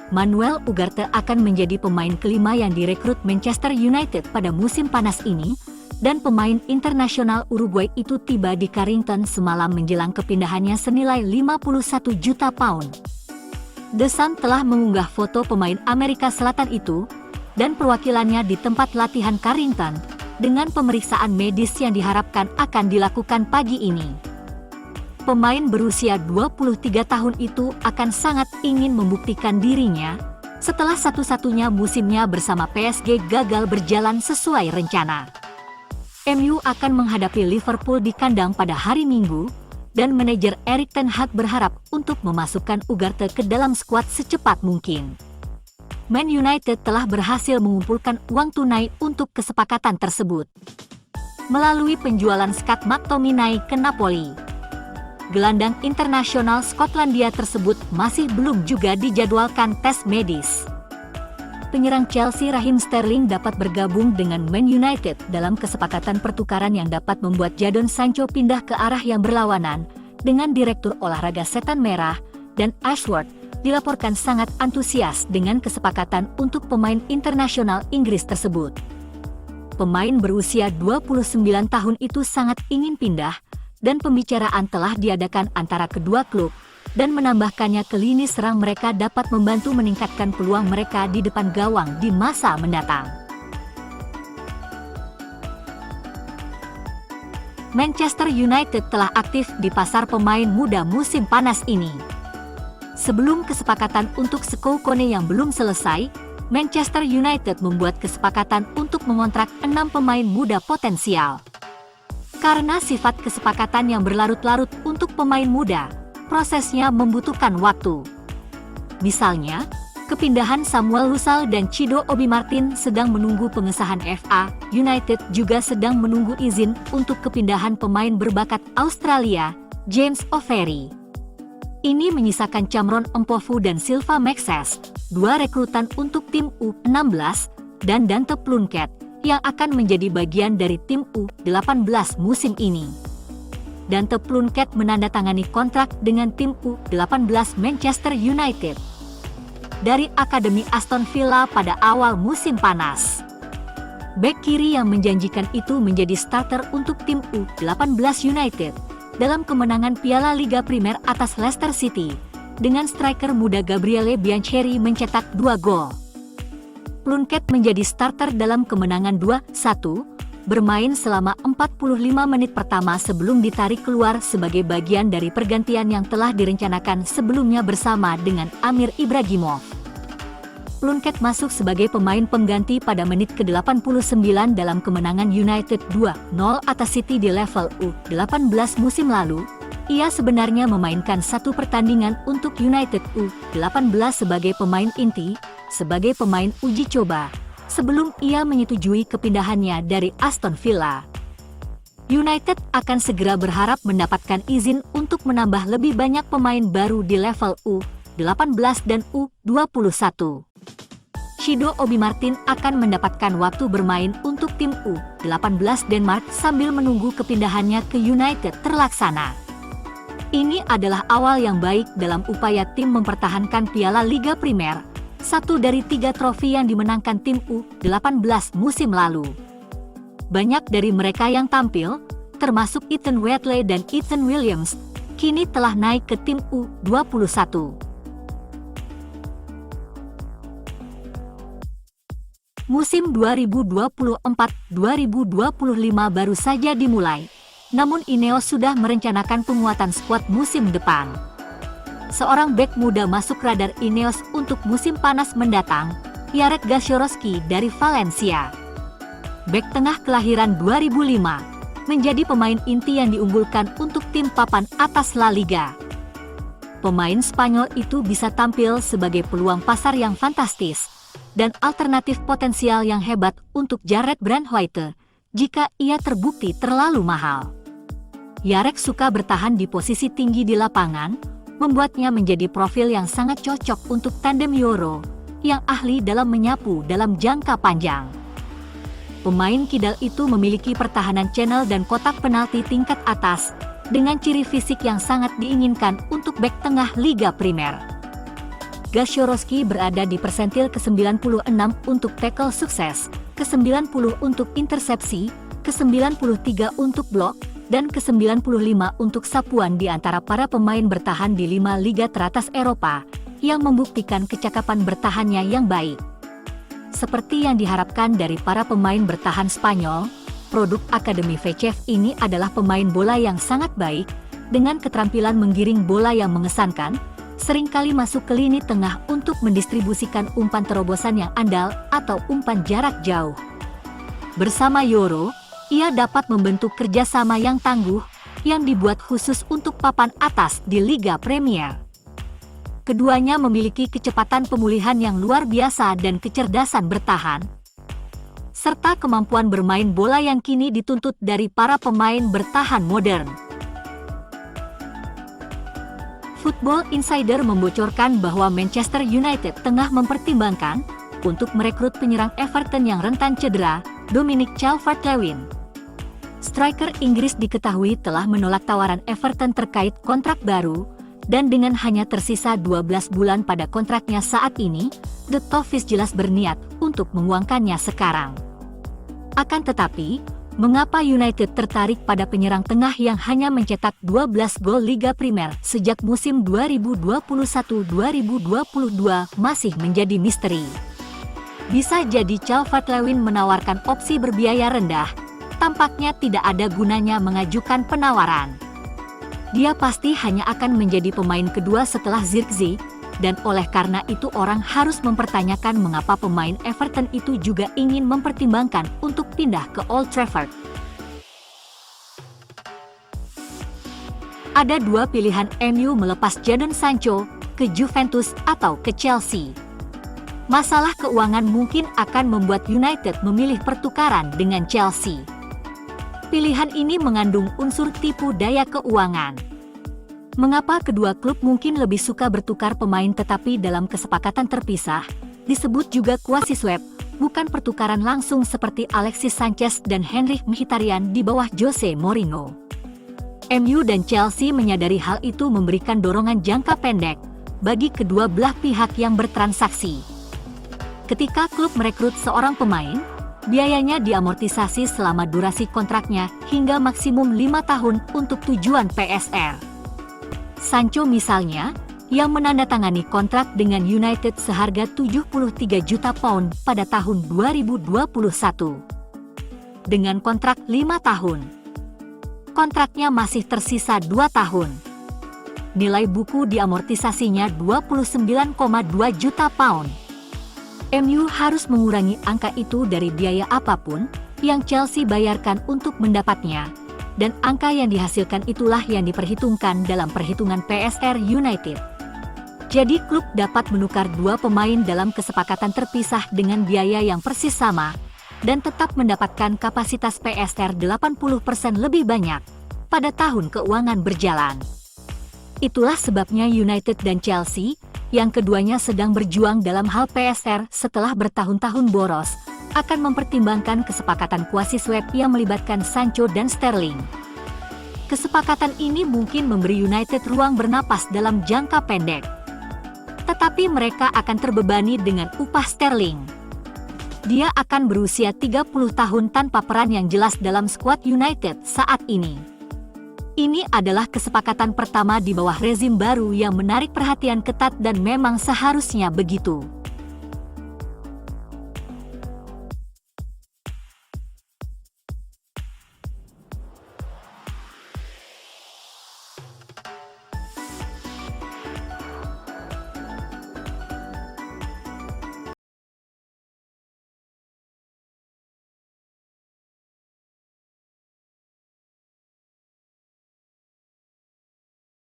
Manuel Ugarte akan menjadi pemain kelima yang direkrut Manchester United pada musim panas ini, dan pemain internasional Uruguay itu tiba di Carrington semalam menjelang kepindahannya senilai 51 juta pound. The Sun telah mengunggah foto pemain Amerika Selatan itu, dan perwakilannya di tempat latihan Carrington, dengan pemeriksaan medis yang diharapkan akan dilakukan pagi ini. Pemain berusia 23 tahun itu akan sangat ingin membuktikan dirinya setelah satu-satunya musimnya bersama PSG gagal berjalan sesuai rencana. MU akan menghadapi Liverpool di kandang pada hari Minggu, dan manajer Erik ten Hag berharap untuk memasukkan Ugarte ke dalam skuad secepat mungkin. Man United telah berhasil mengumpulkan uang tunai untuk kesepakatan tersebut melalui penjualan Scott McTominay ke Napoli. Gelandang internasional Skotlandia tersebut masih belum juga dijadwalkan tes medis. Penyerang Chelsea Raheem Sterling dapat bergabung dengan Man United dalam kesepakatan pertukaran yang dapat membuat Jadon Sancho pindah ke arah yang berlawanan, dengan Direktur Olahraga Setan Merah, dan Ashworth dilaporkan sangat antusias dengan kesepakatan untuk pemain internasional Inggris tersebut. Pemain berusia 29 tahun itu sangat ingin pindah, dan pembicaraan telah diadakan antara kedua klub, dan menambahkannya ke lini serang mereka dapat membantu meningkatkan peluang mereka di depan gawang di masa mendatang. Manchester United telah aktif di pasar pemain muda musim panas ini. Sebelum kesepakatan untuk Skou Kone yang belum selesai, Manchester United membuat kesepakatan untuk mengontrak 6 pemain muda potensial. Karena sifat kesepakatan yang berlarut-larut untuk pemain muda, prosesnya membutuhkan waktu. Misalnya, kepindahan Samuel Lusal dan Chido Obi Martin sedang menunggu pengesahan FA. United juga sedang menunggu izin untuk kepindahan pemain berbakat Australia, James O'Ferry. Ini menyisakan Cameron Mpofu dan Silva Maxes, 2 rekrutan untuk tim U16, dan Dante Plunkett, yang akan menjadi bagian dari tim U18 musim ini. Dante Plunkett menandatangani kontrak dengan tim U18 Manchester United dari Akademi Aston Villa pada awal musim panas. Bek kiri yang menjanjikan itu menjadi starter untuk tim U18 United dalam kemenangan Piala Liga Primer atas Leicester City, dengan striker muda Gabriele Biancheri mencetak 2 gol. Plunkett menjadi starter dalam kemenangan 2-1, bermain selama 45 menit pertama sebelum ditarik keluar sebagai bagian dari pergantian yang telah direncanakan sebelumnya bersama dengan Amir Ibrahimov. Plunkett masuk sebagai pemain pengganti pada menit ke-89 dalam kemenangan United 2-0 atas City di level U18 musim lalu. Ia sebenarnya memainkan 1 pertandingan untuk United U18 sebagai pemain inti, sebagai pemain uji coba, sebelum ia menyetujui kepindahannya dari Aston Villa. United akan segera berharap mendapatkan izin untuk menambah lebih banyak pemain baru di level U18 dan U21. Chido Obi Martin akan mendapatkan waktu bermain untuk tim U18 Denmark sambil menunggu kepindahannya ke United terlaksana. Ini adalah awal yang baik dalam upaya tim mempertahankan Piala Liga Primer, 1 dari 3 trofi yang dimenangkan tim U18 musim lalu. Banyak dari mereka yang tampil, termasuk Ethan Wheatley dan Ethan Williams, kini telah naik ke tim U21. Musim 2024-2025 baru saja dimulai, namun Ineos sudah merencanakan penguatan skuad musim depan. Seorang bek muda masuk radar Ineos untuk musim panas mendatang, Jarek Gasiorowski dari Valencia. Bek tengah kelahiran 2005, menjadi pemain inti yang diunggulkan untuk tim papan atas La Liga. Pemain Spanyol itu bisa tampil sebagai peluang pasar yang fantastis dan alternatif potensial yang hebat untuk Jarred Brandwhite jika ia terbukti terlalu mahal. Jarek suka bertahan di posisi tinggi di lapangan, membuatnya menjadi profil yang sangat cocok untuk tandem Euro, yang ahli dalam menyapu dalam jangka panjang. Pemain kidal itu memiliki pertahanan channel dan kotak penalti tingkat atas, dengan ciri fisik yang sangat diinginkan untuk bek tengah Liga Primer. Gasiorowski berada di persentil ke-96 untuk tackle sukses, ke-90 untuk intersepsi, ke-93 untuk blok, dan ke-95 untuk sapuan di antara para pemain bertahan di 5 liga teratas Eropa, yang membuktikan kecakapan bertahannya yang baik. Seperti yang diharapkan dari para pemain bertahan Spanyol, produk Akademi VCF ini adalah pemain bola yang sangat baik, dengan keterampilan menggiring bola yang mengesankan, seringkali masuk ke lini tengah untuk mendistribusikan umpan terobosan yang andal atau umpan jarak jauh. Bersama Yoro, ia dapat membentuk kerjasama yang tangguh, yang dibuat khusus untuk papan atas di Liga Premier. Keduanya memiliki kecepatan pemulihan yang luar biasa dan kecerdasan bertahan, serta kemampuan bermain bola yang kini dituntut dari para pemain bertahan modern. Football Insider membocorkan bahwa Manchester United tengah mempertimbangkan untuk merekrut penyerang Everton yang rentan cedera, Dominic Calvert-Lewin. Striker Inggris diketahui telah menolak tawaran Everton terkait kontrak baru, dan dengan hanya tersisa 12 bulan pada kontraknya saat ini, The Toffees jelas berniat untuk menguangkannya sekarang. Akan tetapi, mengapa United tertarik pada penyerang tengah yang hanya mencetak 12 gol Liga Primer sejak musim 2021-2022 masih menjadi misteri. Bisa jadi Calvert-Lewin menawarkan opsi berbiaya rendah, tampaknya tidak ada gunanya mengajukan penawaran. Dia pasti hanya akan menjadi pemain kedua setelah Zirkzee, dan oleh karena itu orang harus mempertanyakan mengapa pemain Everton itu juga ingin mempertimbangkan untuk pindah ke Old Trafford. Ada dua pilihan MU melepas Jadon Sancho, ke Juventus atau ke Chelsea. Masalah keuangan mungkin akan membuat United memilih pertukaran dengan Chelsea. Pilihan ini mengandung unsur tipu daya keuangan. Mengapa kedua klub mungkin lebih suka bertukar pemain tetapi dalam kesepakatan terpisah, disebut juga quasi swap, bukan pertukaran langsung seperti Alexis Sanchez dan Henrikh Mkhitaryan di bawah Jose Mourinho. MU dan Chelsea menyadari hal itu memberikan dorongan jangka pendek bagi kedua belah pihak yang bertransaksi. Ketika klub merekrut seorang pemain, biayanya diamortisasi selama durasi kontraknya hingga maksimum 5 tahun untuk tujuan PSR. Sancho misalnya, yang menandatangani kontrak dengan United seharga 73 juta pound pada tahun 2021. Dengan kontrak 5 tahun, kontraknya masih tersisa 2 tahun. Nilai buku diamortisasinya 29,2 juta pound. MU harus mengurangi angka itu dari biaya apapun yang Chelsea bayarkan untuk mendapatnya, dan angka yang dihasilkan itulah yang diperhitungkan dalam perhitungan PSR United. Jadi klub dapat menukar dua pemain dalam kesepakatan terpisah dengan biaya yang persis sama, dan tetap mendapatkan kapasitas PSR 80% lebih banyak pada tahun keuangan berjalan. Itulah sebabnya United dan Chelsea, yang keduanya sedang berjuang dalam hal PSR setelah bertahun-tahun boros, akan mempertimbangkan kesepakatan quasi swap yang melibatkan Sancho dan Sterling. Kesepakatan ini mungkin memberi United ruang bernapas dalam jangka pendek, tetapi mereka akan terbebani dengan upah Sterling. Dia akan berusia 30 tahun tanpa peran yang jelas dalam skuad United saat ini. Ini adalah kesepakatan pertama di bawah rezim baru yang menarik perhatian ketat dan memang seharusnya begitu.